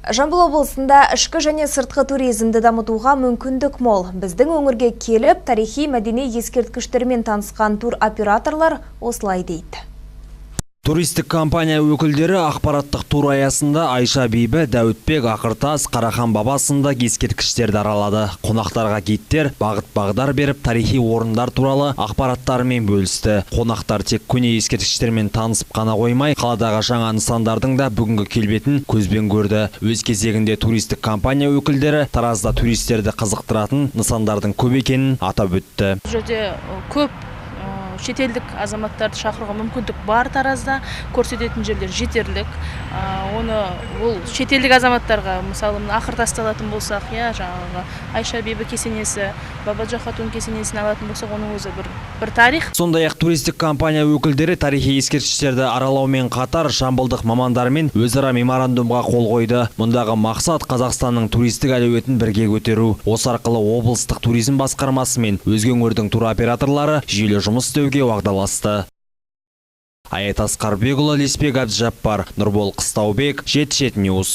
Жамбыл облысында ішкі және сыртқы туризмді дамытуға мүмкіндік мол. Біздің өңірге келіп, тарихи мәдени ескерткіштермен танысқан тур операторлар осылай дейді. Туристік компания өкілдері ақпараттық тур аясында Айша Бибі, Дәуітбек, Ақыртас, Қарахан Баба сынды ескерткіштерді аралады. Қонақтарға гидтер бағыт-бағдар беріп, тарихи орындар туралы ақпараттарымен бөлісті. Қонақтар тек көне ескерткіштермен танысып қана қоймай, қаладағы жаңа нысандардың да бүгінгі келбетін көзбен көрді. Өз кезегінде туристік компания өкілдері Таразда туристерді қызықтыратын нысандардың көп екенін атап өтті. Бұл жерде көп шетелдік азаматтарды шақыруға мүмкіндік бар. Таразда көрсететін жерлер жетерлік. Оны ол шетелдік азаматтарға, мысалы, Ақыртасты алатын болсақ, жаңағы Айша Бибі кесенесі, Бабаджа Хатун кесенесін алатын болсақ, оның өзі бір тарих. Сондай-ақ туристік компания өкілдері тарихи ескерткіштерді аралаумен қатар жамбылдық мамандармен өзара меморандумға қол қойды. Мұндағы мақсат Қазақстанның туристік әлеуетін бірге көтеру. Осы арқылы облыстық туризм басқармасы мен өзге өңірдің туроператорлары жүйелі жұмыс істеуге уағдаласты. Аят Асқарбекұлы, Леспек Әбдіжаппар, Нұрбол Қыстаубек, Жеті Ньюс.